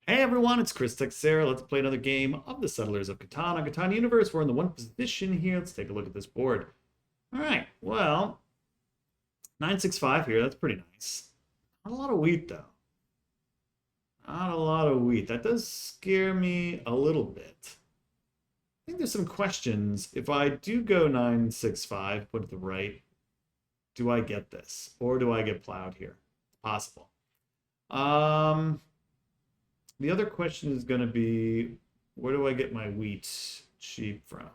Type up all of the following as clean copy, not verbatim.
Hey everyone, it's Chris Texera. Let's play another game of the Settlers of Catan on Catan Universe. We're in the one position here. Let's take a look at this board. All right, well, 965 here. That's pretty nice. Not a lot of wheat though. Not a lot of wheat. That does scare me a little bit. I think there's some questions. If I do go 965, put it to the right, do I get this? Or do I get plowed here? Possible. Um, The other question is going to be, where do I get my wheat cheap from?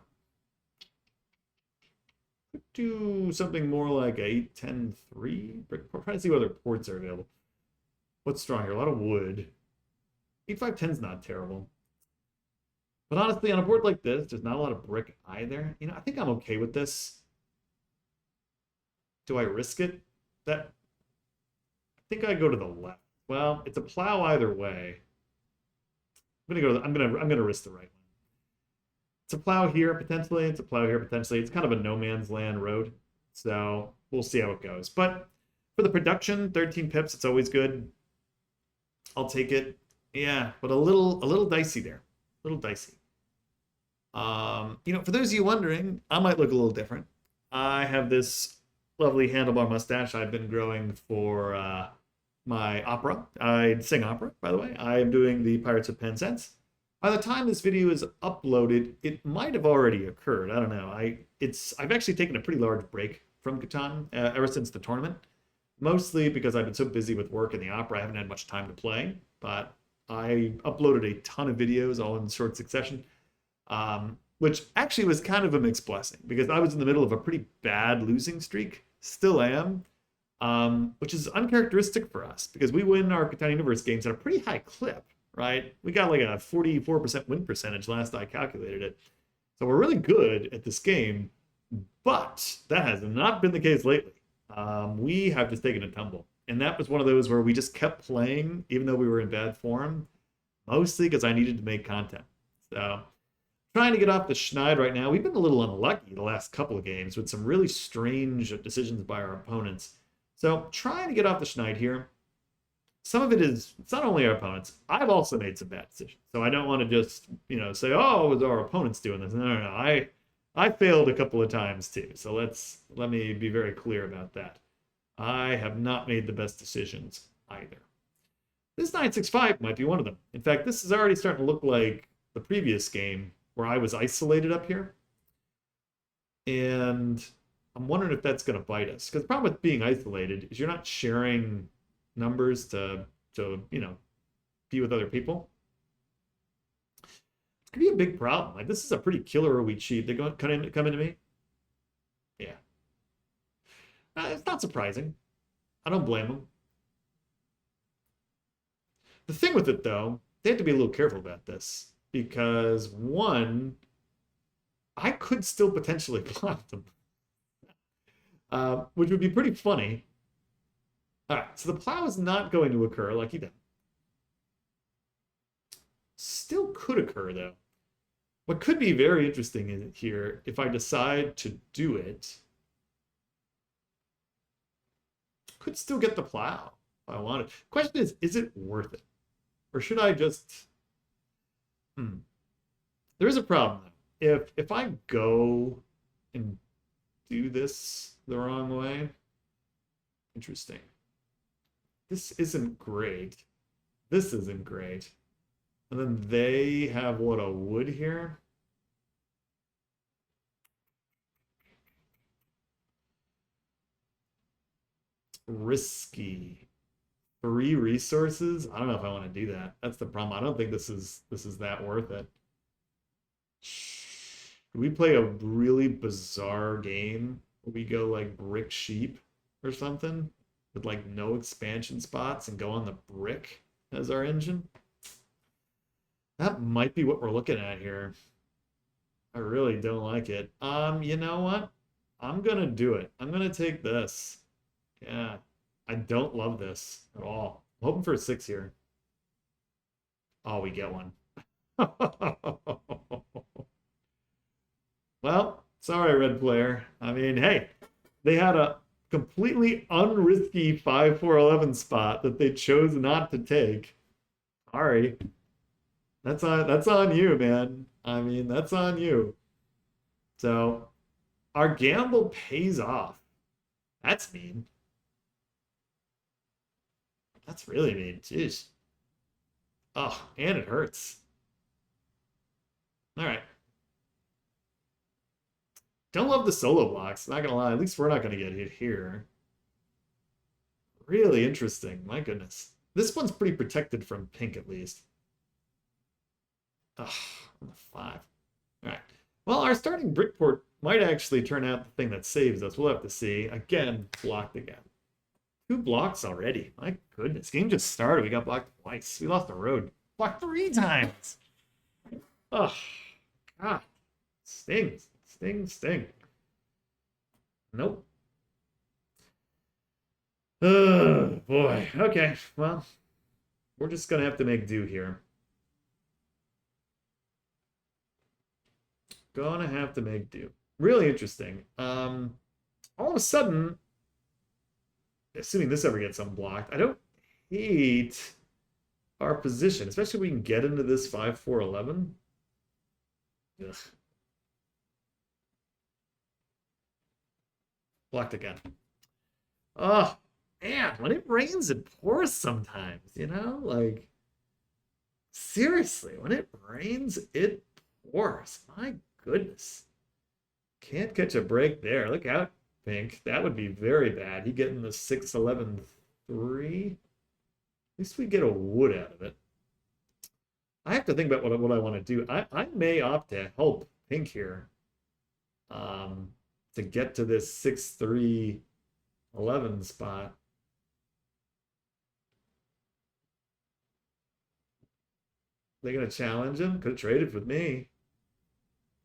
Do something more like a 8-10-3. We're trying to see whether ports are available. What's strong here? A lot of wood. 8-5-10 is not terrible. But honestly, on a board like this, there's not a lot of brick either. I think I'm okay with this. Do I risk it? I think I go to the left. Well, it's a plow either way. I'm gonna risk the right one. It's a plow here potentially. It's a plow here potentially. It's kind of a no man's land road, so we'll see how it goes. But for the production, 13 pips, it's always good. I'll take it. Yeah, but a little dicey there. A little dicey. For those of you wondering, I might look a little different. I have this lovely handlebar mustache I've been growing for my opera. I sing opera, by the way. I am doing the Pirates of Penzance. By the time this video is uploaded, it might have already occurred. I don't know. I've actually taken a pretty large break from Catan ever since the tournament. Mostly because I've been so busy with work and the opera, I haven't had much time to play. But I uploaded a ton of videos all in short succession, which actually was kind of a mixed blessing because I was in the middle of a pretty bad losing streak. Still am. Which is uncharacteristic for us because we win our Catan Universe games at a pretty high clip, right? We got like a 44% win percentage last I calculated it. So we're really good at this game, but that has not been the case lately. We have just taken a tumble. And that was one of those where we just kept playing even though we were in bad form, mostly because I needed to make content. So trying to get off the schneid right now. We've been a little unlucky the last couple of games with some really strange decisions by our opponents. So trying to get off the schneid here. Some of it's not only our opponents. I've also made some bad decisions. So I don't want to just, say, oh, it was our opponents doing this. No. I failed a couple of times too. So let me be very clear about that. I have not made the best decisions either. This 965 might be one of them. In fact, this is already starting to look like the previous game where I was isolated up here. And I'm wondering if that's going to bite us. Because the problem with being isolated is you're not sharing numbers to be with other people. It could be a big problem. Like, this is a pretty killer wheat sheep. They're going to come into me. Yeah. It's not surprising. I don't blame them. The thing with it, though, they have to be a little careful about this. Because, one, I could still potentially block them. Which would be pretty funny. All right, so the plow is not going to occur like he did. Still could occur, though. What could be very interesting here, if I decide to do it, could still get the plow if I wanted. Question is it worth it? Or should I just... There is a problem, though. If I go and do this the wrong way, interesting. This isn't great. This isn't great. And then they have, what, a wood here? Risky. 3 resources? I don't know if I want to do that. That's the problem. I don't think this is that worth it. We play a really bizarre game where we go like brick sheep or something with like no expansion spots and go on the brick as our engine. That might be what we're looking at here. I really don't like it. You know what? I'm gonna do it. I'm gonna take this. Yeah, I don't love this at all. I'm hoping for a 6 here. Oh, we get one. Well, sorry, red player. I mean, hey, they had a completely unrisky 5-4-11 spot that they chose not to take. Sorry. That's on you, man. I mean, that's on you. So our gamble pays off. That's mean. That's really mean. Jeez. Oh, and it hurts. All right. Don't love the solo blocks. Not gonna lie. At least we're not gonna get hit here. Really interesting. My goodness. This one's pretty protected from pink at least. Ugh, on the 5. All right. Well, our starting brickport might actually turn out the thing that saves us. We'll have to see. Again, blocked again. 2 blocks already. My goodness. Game just started. We got blocked twice. We lost the road. Blocked 3 times. Oh, God. Stings. Sting, sting. Nope. Oh, boy. Okay. Well, we're just going to have to make do here. Gonna have to make do. Really interesting. All of a sudden, assuming this ever gets unblocked, I don't hate our position, especially if we can get into this 5-4-11. Ugh. Blocked again. Oh, man, when it rains, it pours sometimes, you know? Like, seriously, when it rains, it pours. My goodness. Can't catch a break there. Look out, Pink. That would be very bad. He getting the 6-11-3. At least we get a wood out of it. I have to think about what I want to do. I may opt to help Pink here. To get to this 6-3-11 spot. They're gonna challenge him. Could have traded with me.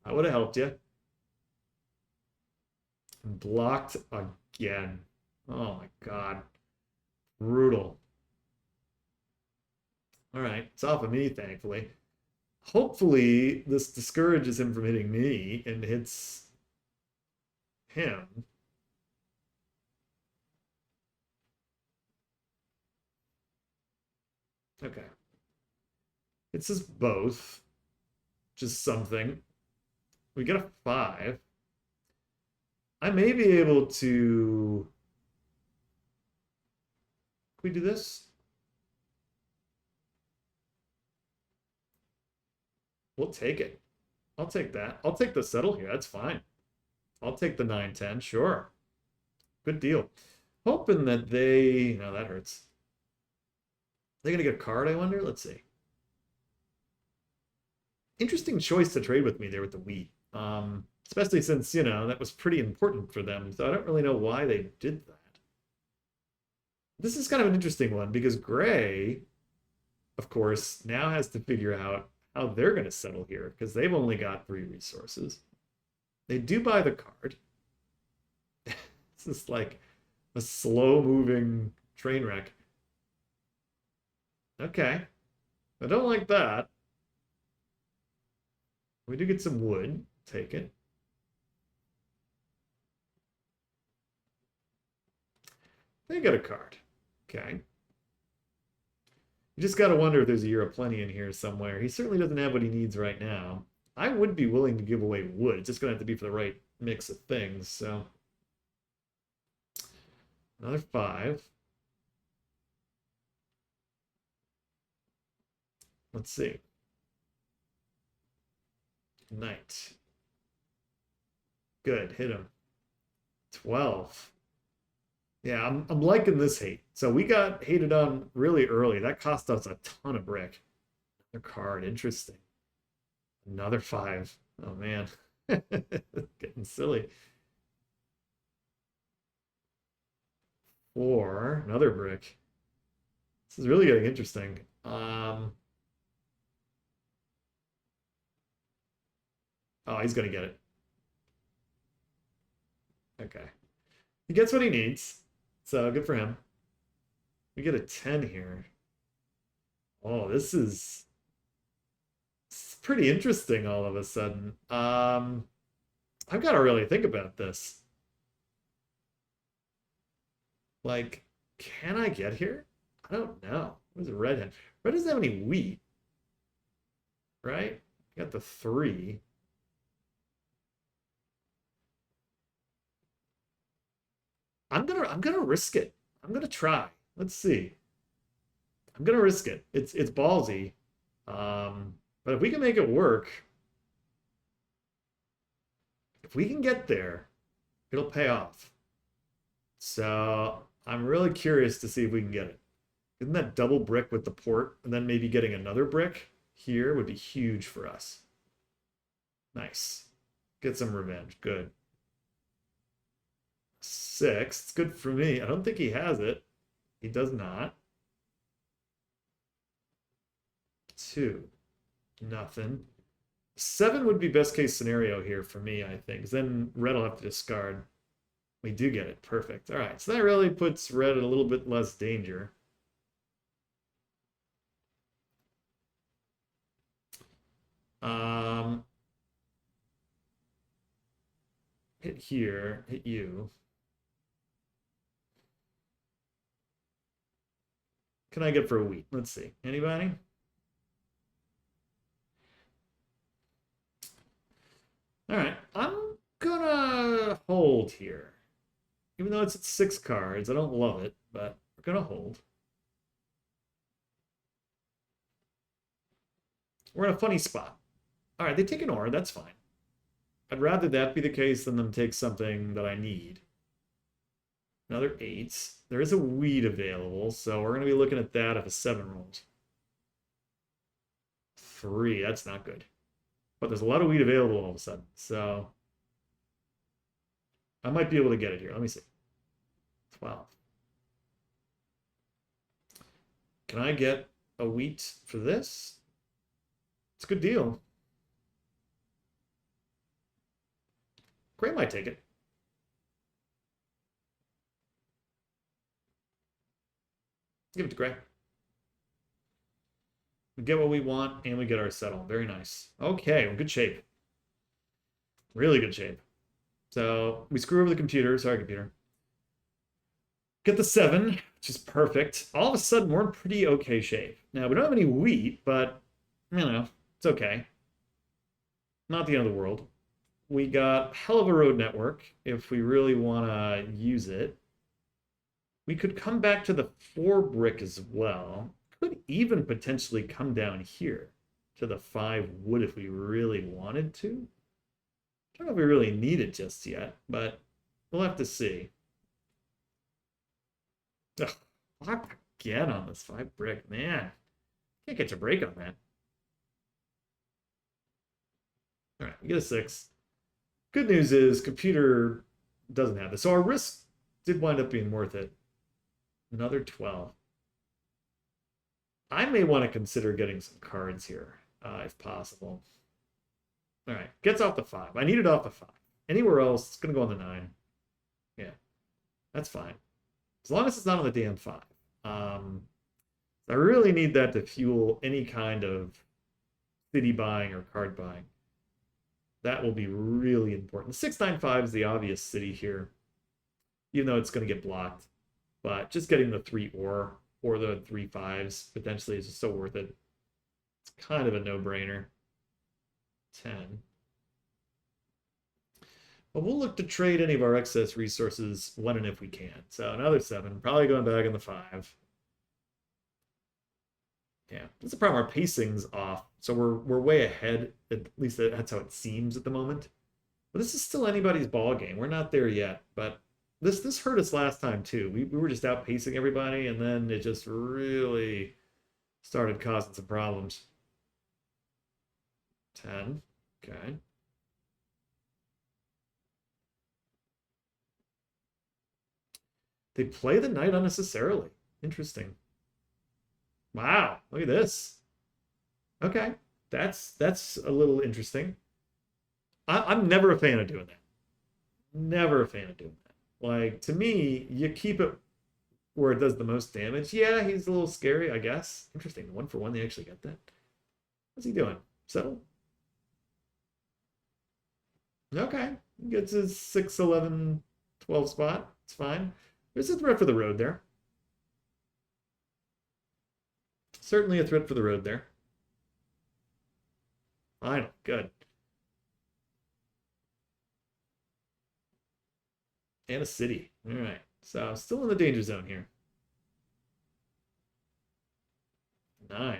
I would have helped you. Blocked again. Oh my God. Brutal. All right. It's off of me, thankfully. Hopefully, this discourages him from hitting me and hits him. Okay. It's just both. Just something. We get a 5. I may be able to. Can we do this? We'll take it. I'll take that. I'll take the settle here. That's fine. I'll take the 9-10. Sure. Good deal. Hoping that they. No, that hurts. They're going to get a card, I wonder? Let's see. Interesting choice to trade with me there with the wheat. Especially since, that was pretty important for them. So I don't really know why they did that. This is kind of an interesting one because Gray, of course, now has to figure out how they're going to settle here because they've only got 3 resources. They do buy the card. This is like a slow-moving train wreck. Okay. I don't like that. We do get some wood. Take it. They got a card. Okay. You just got to wonder if there's a year of plenty in here somewhere. He certainly doesn't have what he needs right now. I would be willing to give away wood. It's just going to have to be for the right mix of things. So another 5. Let's see. Knight. Good. Hit him. 12. Yeah, I'm liking this hate. So we got hated on really early. That cost us a ton of brick. Another card. Interesting. Another 5. Oh, man. Getting silly. 4. Another brick. This is really getting interesting. Oh, he's going to get it. Okay. He gets what he needs. So good for him. We get a 10 here. Oh, this is pretty interesting all of a sudden. I've got to really think about this. Like, can I get here? I don't know. Where's the redhead? Red doesn't have any wheat. right? Got the 3. I'm gonna risk it. I'm gonna try. Let's see. I'm gonna risk it. It's ballsy. But if we can make it work, if we can get there, it'll pay off. So I'm really curious to see if we can get it. Isn't that double brick with the port, and then maybe getting another brick here would be huge for us. Nice. Get some revenge. Good. 6. It's good for me. I don't think he has it. He does not. 2. Nothing. 7 would be best case scenario here for me, I think. 'Cause then red will have to discard. We do get it. Perfect. All right. So that really puts red in a little bit less danger. Hit here. Hit you. Can I get for a wheat? Let's see. Anybody? All right. I'm gonna hold here. Even though it's at 6 cards, I don't love it, but we're gonna hold. We're in a funny spot. All right, they take an ore. That's fine. I'd rather that be the case than them take something that I need. Another 8. There is a weed available, so we're going to be looking at that if a 7 rolls. 3. That's not good. But there's a lot of weed available all of a sudden, so I might be able to get it here. Let me see. 12. Can I get a wheat for this? It's a good deal. Gray might take it. Give it to Gray. We get what we want, and we get our settle. Very nice. Okay, we're in good shape. Really good shape. So we screw over the computer. Sorry, computer. Get the 7, which is perfect. All of a sudden, we're in pretty okay shape. Now, we don't have any wheat, but, you know, it's okay. Not the end of the world. We got hell of a road network if we really want to use it. We could come back to the 4 brick as well. Could even potentially come down here to the 5 wood if we really wanted to. I don't know if we really need it just yet, but we'll have to see. Ugh, lock again on this 5 brick, man. Can't catch a break on that. All right, we get a 6. Good news is computer doesn't have this. So our risk did wind up being worth it. Another 12. I may want to consider getting some cards here, if possible. All right, gets off the 5. I need it off the 5. Anywhere else, it's going to go on the 9. Yeah, that's fine. As long as it's not on the damn 5. I really need that to fuel any kind of city buying or card buying. That will be really important. 695 is the obvious city here, even though it's going to get blocked. But just getting the 3 or the 3 5s potentially is just so worth it. It's kind of a no-brainer. 10. But we'll look to trade any of our excess resources when and if we can. So another 7, probably going back in the 5. Yeah, that's the problem. Our pacing's off, so we're way ahead. At least that's how it seems at the moment. But this is still anybody's ball game. We're not there yet, but this hurt us last time too. We were just outpacing everybody, and then it just really started causing some problems. 10. Okay. They play the knight unnecessarily. Interesting. Wow, look at this. Okay, that's a little interesting. I'm never a fan of doing that. Never a fan of doing that. Like, to me, you keep it where it does the most damage. Yeah, he's a little scary, I guess. Interesting. 1 for 1, they actually get that. What's he doing? Settle? Okay. He gets his 6, 11, 12 spot. It's fine. There's a threat for the road there. Certainly a threat for the road there. Final. Good. And a city. All right. So still in the danger zone here. 9.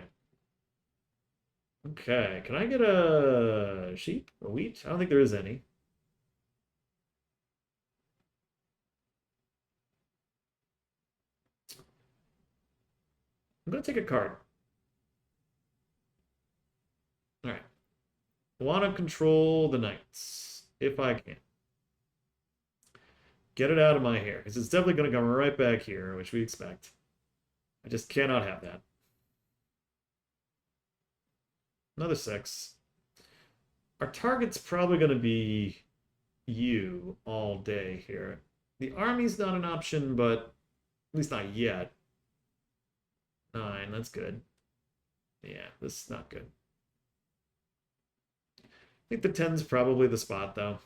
Okay. Can I get a sheep? A wheat? I don't think there is any. I'm going to take a card. All right. I want to control the knights if I can. Get it out of my hair because it's definitely going to come right back here, which we expect. I just cannot have that. Another 6. Our target's probably going to be you all day here. The army's not an option, but at least not yet. 9, that's good. Yeah, this is not good. I think the 10's probably the spot, though.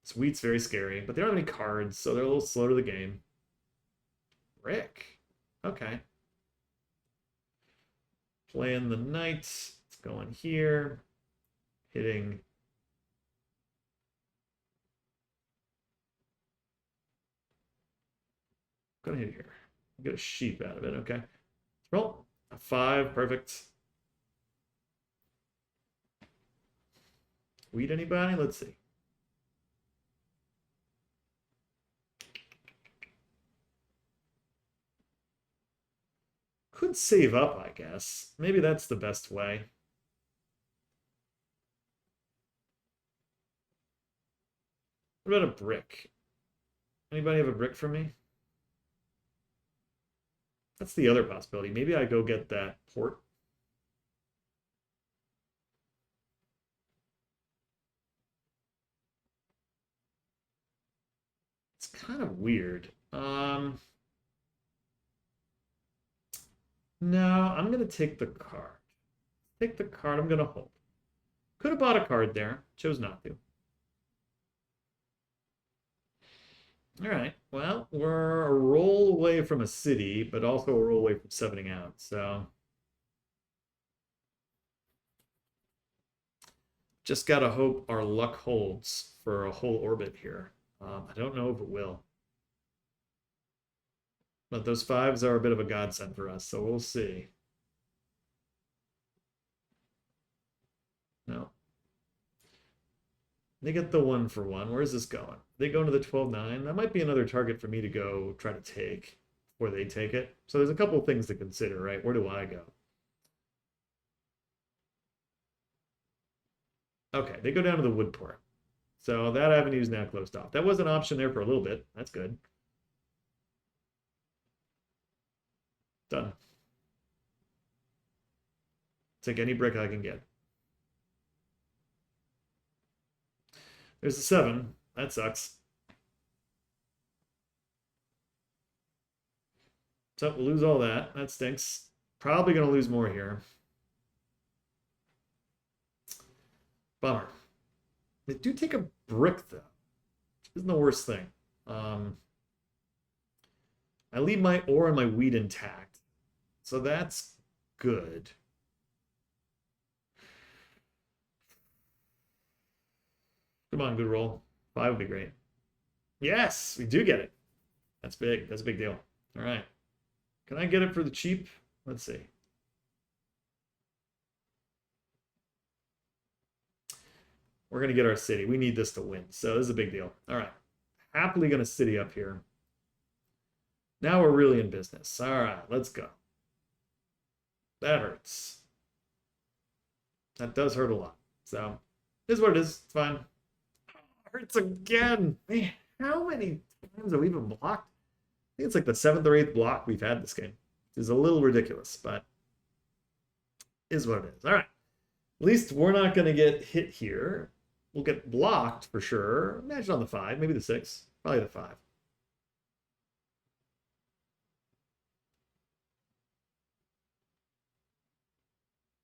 This wheat's very scary, but they don't have any cards, so they're a little slow to the game. Rick. Okay. Playing the knight. It's going here. Hitting. Gonna hit here. Get a sheep out of it. Okay. Roll. A 5. Perfect. Wheat anybody? Let's see. Could save up, I guess. Maybe that's the best way. What about a brick? Anybody have a brick for me? That's the other possibility. Maybe I go get that port. It's kind of weird. No, I'm gonna take the card. Take the card. I'm gonna hold. Could have bought a card there. Chose not to. All right. Well, we're a roll away from a city, but also a roll away from 7ing out. So just gotta hope our luck holds for a whole orbit here. I don't know if it will. But those 5s are a bit of a godsend for us, so we'll see. No. They get the 1 for 1. Where's this going? They go into the 12-9. That might be another target for me to go try to take before they take it. So there's a couple of things to consider, right? Where do I go? Okay, they go down to the wood port. So that avenue is now closed off. That was an option there for a little bit. That's good. Done. Take any brick I can get. There's a 7. That sucks. So we'll lose all that. That stinks. Probably going to lose more here. Bummer. They do take a brick, though. Isn't the worst thing. I leave my ore and my wheat intact. So that's good. Come on, good roll. 5 would be great. Yes, we do get it. That's big. That's a big deal. All right. Can I get it for the cheap? Let's see. We're going to get our city. We need this to win. So this is a big deal. All right. Happily going to city up here. Now we're really in business. All right, let's go. That hurts. That does hurt a lot. So this is what it is. It's fine. Hurts again. Man, how many times have we been blocked? I think it's like the 7th or 8th block we've had this game. It's a little ridiculous, but is what it is. All right. At least we're not going to get hit here. We'll get blocked for sure. Imagine on the 5, maybe the 6, probably the 5.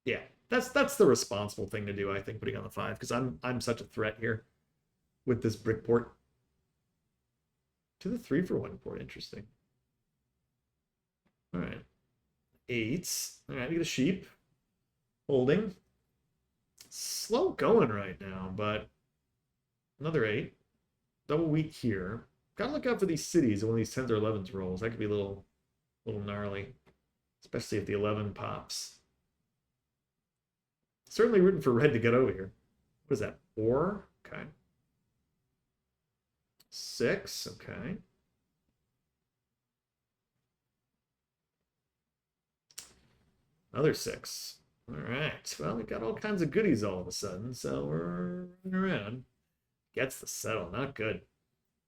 Yeah, that's the responsible thing to do, I think, putting on the 5, because I'm such a threat here with this brick port. To the 3 for 1 port, interesting. All right. 8. All right, we get a sheep. Holding. Slow going right now, but another 8. Double wheat here. Gotta look out for these cities when these 10s or 11s rolls. That could be a little gnarly, especially if the 11 pops. Certainly rooting for red to get over here. What is that? 4? Okay. 6. Okay. Another 6. All right. Well, we got all kinds of goodies all of a sudden, so we're running around. Gets the settle. Not good.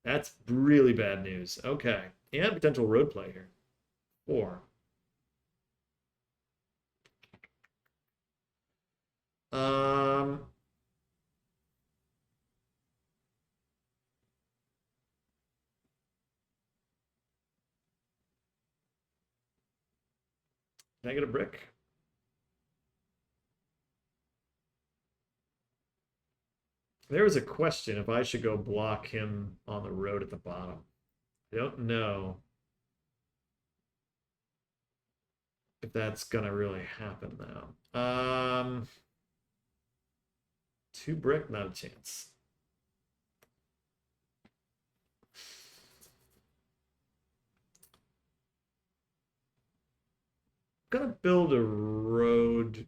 That's really bad news. Okay. And potential road play here. 4. Um, can I get a brick? There was a question if I should go block him on the road at the bottom. I don't know if that's gonna really happen though. 2 brick, not a chance. I'm gonna build a road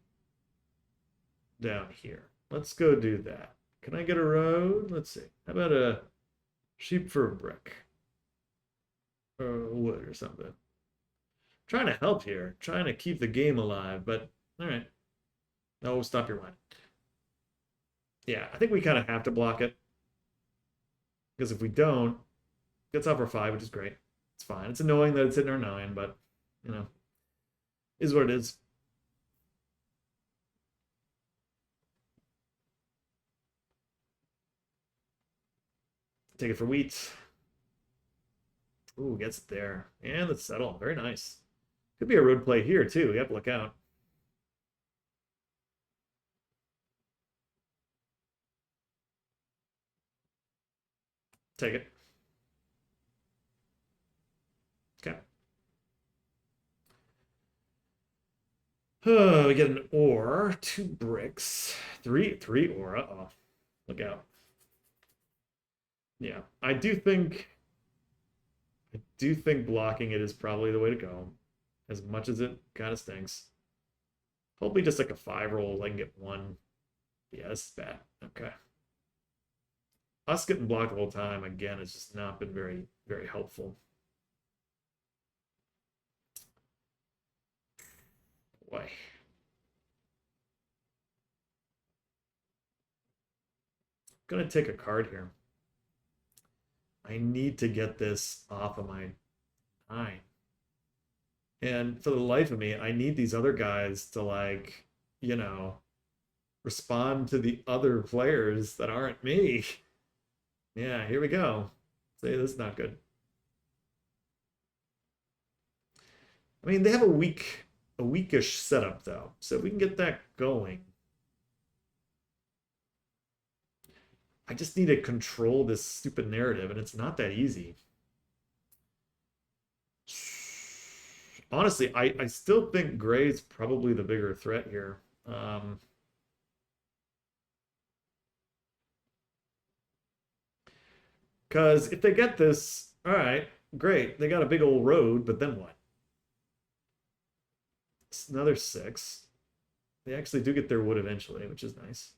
down here. Let's go do that. Can I get a road? Let's see. How about a sheep for a brick? Or wood or something. Trying to help here, trying to keep the game alive, but all right. No, stop your line. Yeah, I think we kind of have to block it. Because if we don't, it gets off our 5, which is great. It's fine. It's annoying that it's hitting our 9, but, you know, is what it is. Take it for wheat. Ooh, gets it there. And let's settle. Very nice. Could be a road play here, too. We have to look out. Take it. Okay. Oh, we get an ore, 2 bricks, 3 ore. Uh-oh. Look out. Yeah, I do think blocking it is probably the way to go. As much as it kind of stinks. Hopefully just like a 5 roll, I can get 1. Yeah, this is bad. Okay. Us getting blocked the whole time, again, has just not been very, very helpful. Boy. Gonna take a card here. I need to get this off of my 9. And for the life of me, I need these other guys to like, you know, respond to the other players that aren't me. Yeah, here we go. Say this is not good. I mean, they have a weakish setup though. So if we can get that going. I just need to control this stupid narrative, and it's not that easy. Honestly, I still think Gray's probably the bigger threat here. Because if they get this, all right, great. They got a big old road, but then what? It's another 6. They actually do get their wood eventually, which is nice.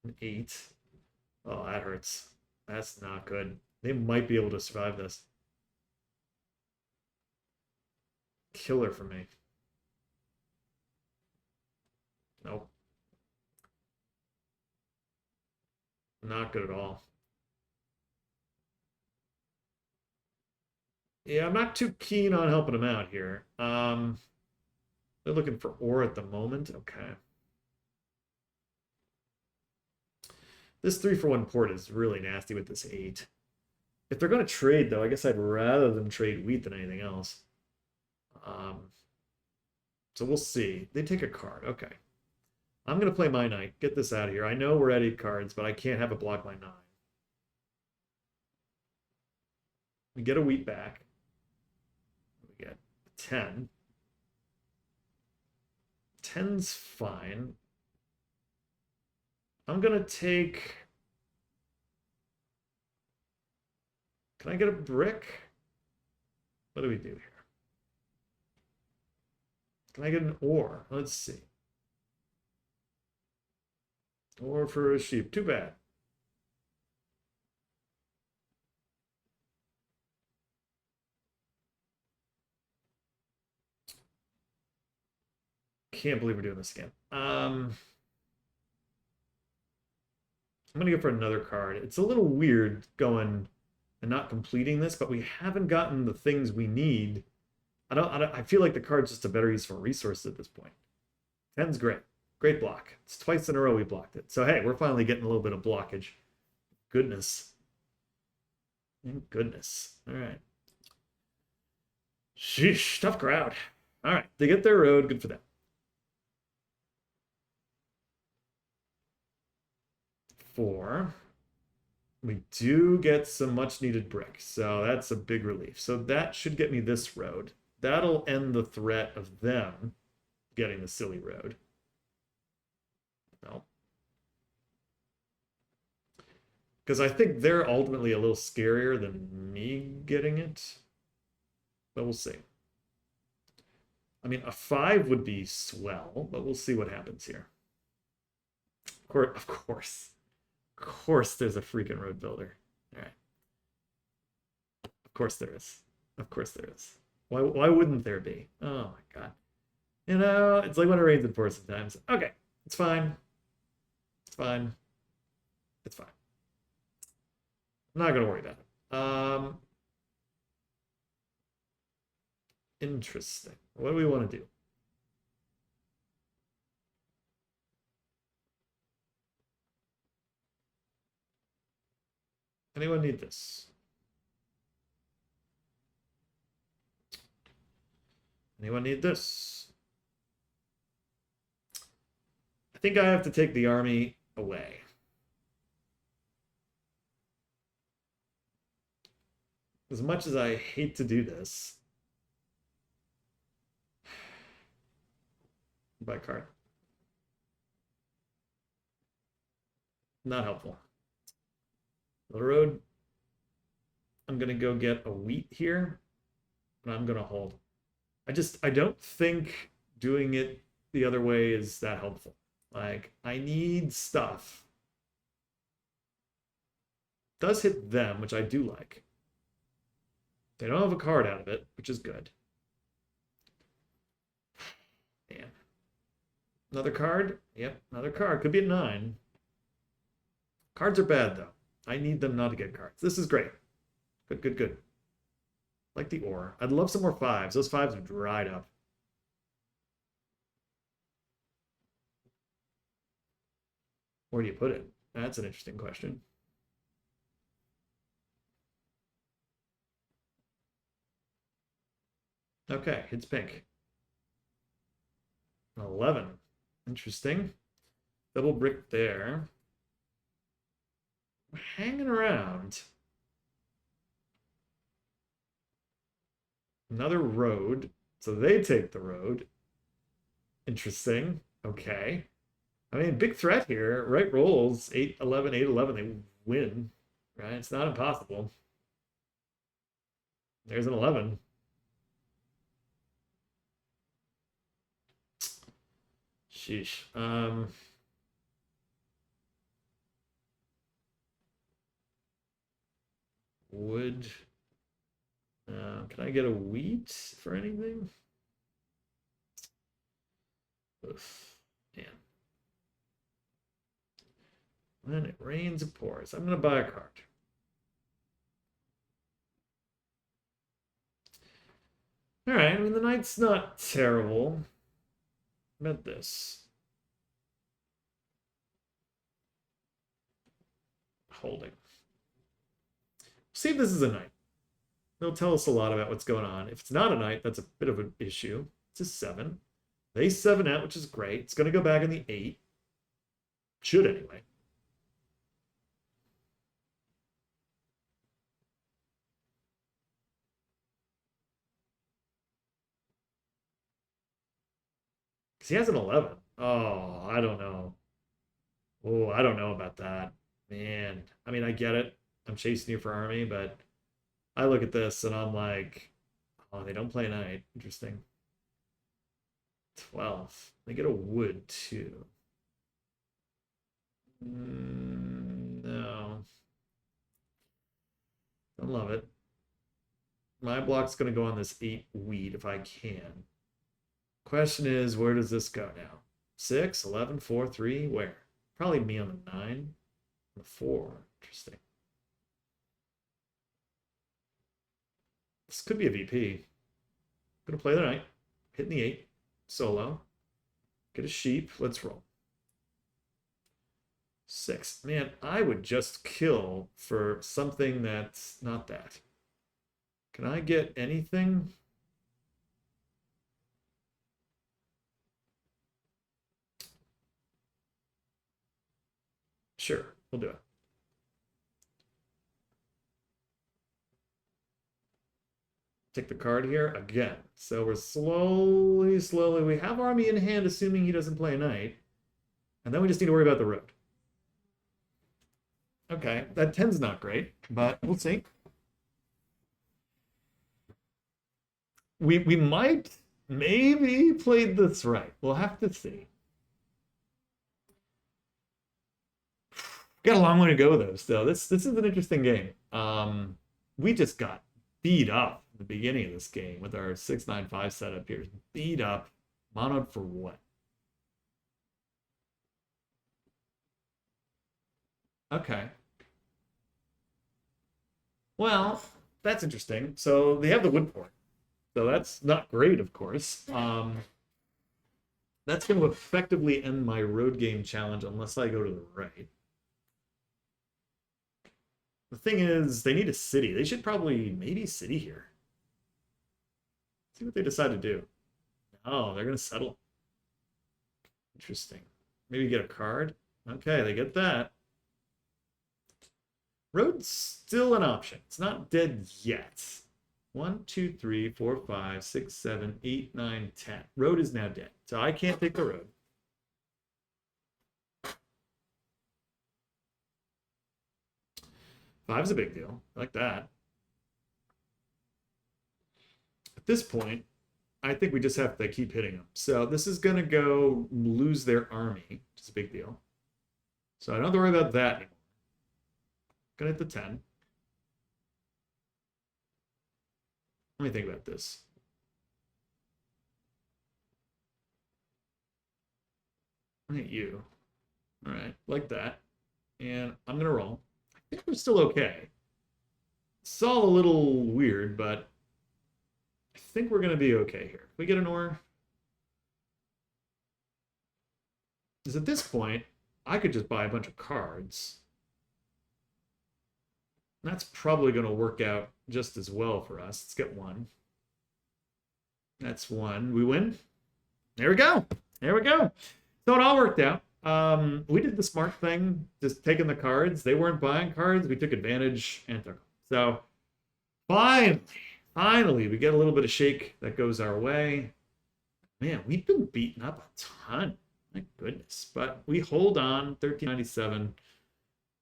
An 8. Oh, that hurts. That's not good. They might be able to survive this. Killer for me. Nope. Not good at all. Yeah, I'm not too keen on helping them out here. They're looking for ore at the moment. Okay. This 3-for-1 port is really nasty with this 8. If they're going to trade, though, I guess I'd rather them trade wheat than anything else. So we'll see. They take a card. Okay. I'm going to play my knight. Get this out of here. I know we're at 8 cards, but I can't have it block my 9. We get a wheat back. 10. 10's fine. I'm gonna take... Can I get a brick? What do we do here? Can I get an ore? Let's see. Ore for a sheep. Too bad. Can't believe we're doing this again. I'm gonna go for another card. It's a little weird going and not completing this, but we haven't gotten the things we need. I feel like the card's just a better use for resources at this point. 10's great. Great block. It's twice in a row we blocked it. So hey, we're finally getting a little bit of blockage. Goodness. Thank goodness. All right. Sheesh, tough crowd. All right, they get their road. Good for them. 4. We do get some much needed brick, so that's a big relief. So that should get me this road. That'll end the threat of them getting the silly road. No. Because I think they're ultimately a little scarier than me getting it. But we'll see. I mean, a 5 would be swell, but we'll see what happens here. Of course. Of course there's a freaking road builder. All right. Of course there is. Of course there is. Why wouldn't there be? Oh my god. You know, it's like when it rains in Four sometimes. Okay, it's fine. It's fine. It's fine. I'm not gonna worry about it. Interesting. What do we want to do? Anyone need this? Anyone need this? I think I have to take the army away. As much as I hate to do this. Buy card. Not helpful. The road. I'm gonna go get a wheat here, and I'm gonna hold. I don't think doing it the other way is that helpful. Like, I need stuff. Does hit them, which I do like. They don't have a card out of it, which is good. Man. Another card? Yep, another card. Could be a 9. Cards are bad, though. I need them not to get cards. This is great. Good, good, good. Like the ore. I'd love some more 5s. Those 5s have dried up. Where do you put it? That's an interesting question. Okay, it's pink. 11. Interesting. Double brick there. We're hanging around. Another road. So they take the road. Interesting. Okay. I mean, big threat here. Right rolls. 8-11, 8-11. They win. Right? It's not impossible. There's an 11. Sheesh. Wood. Can I get a wheat for anything? Oof. Man. When it rains, it pours. I'm going to buy a card. All right. I mean, the knight's not terrible. How about this? Holding. See if this is a knight. They'll tell us a lot about what's going on. If it's not a knight, that's a bit of an issue. It's a 7. They 7 out, which is great. It's going to go back in the 8. Should anyway. Because he has an 11. Oh, I don't know. Oh, I don't know about that. Man. I mean, I get it. I'm chasing you for army, but I look at this and I'm like, oh, they don't play knight. Interesting. 12. They get a wood too. No. I love it. My block's going to go on this 8 wheat if I can. Question is, where does this go now? 6, 11, 4, 3, where? Probably me on the 9. The 4. Interesting. This could be a VP. Gonna play the knight. Hitting the 8. Solo. Get a sheep. Let's roll. 6. Man, I would just kill for something that's not that. Can I get anything? Sure, we'll do it. Take the card here again. So we're slowly. We have army in hand, assuming he doesn't play a knight. And then we just need to worry about the road. Okay, that 10's not great, but we'll see. We might maybe played this right. We'll have to see. Got a long way to go though. Still, this is an interesting game. We just got beat up at the beginning of this game with our 6-9-5 setup here. Beat up, monoed for what? Okay. Well, that's interesting. So they have the wood port. So that's not great, of course. That's going to effectively end my road game challenge unless I go to the right. The thing is, they need a city. They should probably maybe city here. See what they decide to do. Oh, they're going to settle. Interesting. Maybe get a card. Okay, they get that. Road's still an option. It's not dead yet. 1, 2, 3, 4, 5, 6, 7, 8, 9, 10. Road is now dead. So I can't take the road. Five's a big deal. I like that. At this point, I think we just have to keep hitting them. So this is going to go lose their army, which is a big deal. So I don't have to worry about that anymore. Gonna hit the 10. Let me think about this. I hit you. All right, like that. And I'm gonna roll. I think we're still okay. It's all a little weird, but I think we're gonna be okay here. Can we get an ore? Because at this point, I could just buy a bunch of cards. That's probably going to work out just as well for us. Let's get 1. That's 1. We win. There we go. There we go. So it all worked out. We did the smart thing, just taking the cards. They weren't buying cards. We took advantage and took them. So finally, we get a little bit of shake that goes our way. Man, we've been beaten up a ton. My goodness. But we hold on, 1397.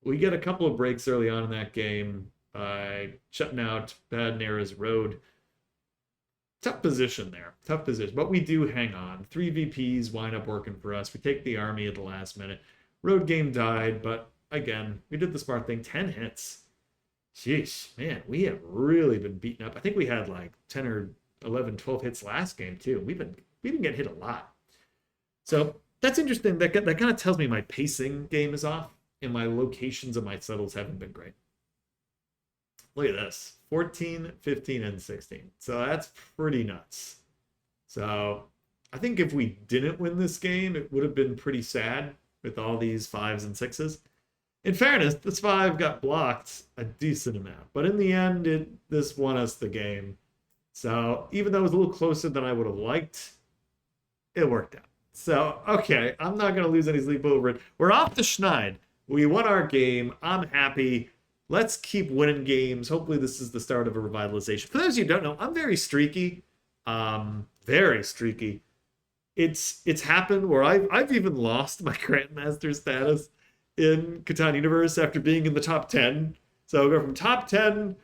We get a couple of breaks early on in that game by shutting out Bad Nera's road. Tough position there. Tough position. But we do hang on. 3 VPs wind up working for us. We take the army at the last minute. Road game died, but again, we did the smart thing. 10 hits. Sheesh, man, we have really been beaten up. I think we had like 10 or 11, 12 hits last game too. We've been getting hit a lot. So that's interesting. That kind of tells me my pacing game is off. And my locations of my settles haven't been great. Look at this. 14, 15, and 16. So that's pretty nuts. So I think if we didn't win this game, it would have been pretty sad with all these 5s and 6s. In fairness, this 5 got blocked a decent amount. But in the end, this won us the game. So even though it was a little closer than I would have liked, it worked out. So, okay, I'm not going to lose any sleep over it. We're off to Schneid. We won our game. I'm happy. Let's keep winning games. Hopefully this is the start of a revitalization. For those of you who don't know, I'm very streaky. Very streaky. it's happened where I've even lost my grandmaster status in Catan Universe after being in the top 10. So I go from top 10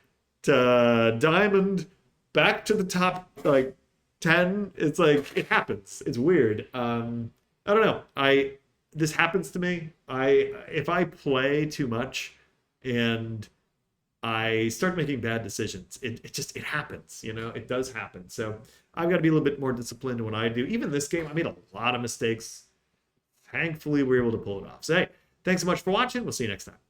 to diamond back to the top like 10. It's like it happens. It's weird. I don't know. I This happens to me. I If I play too much and I start making bad decisions, it happens, it does happen. So I've got to be a little bit more disciplined in what I do. Even this game, I made a lot of mistakes. Thankfully, we were able to pull it off. So hey, thanks so much for watching. We'll see you next time.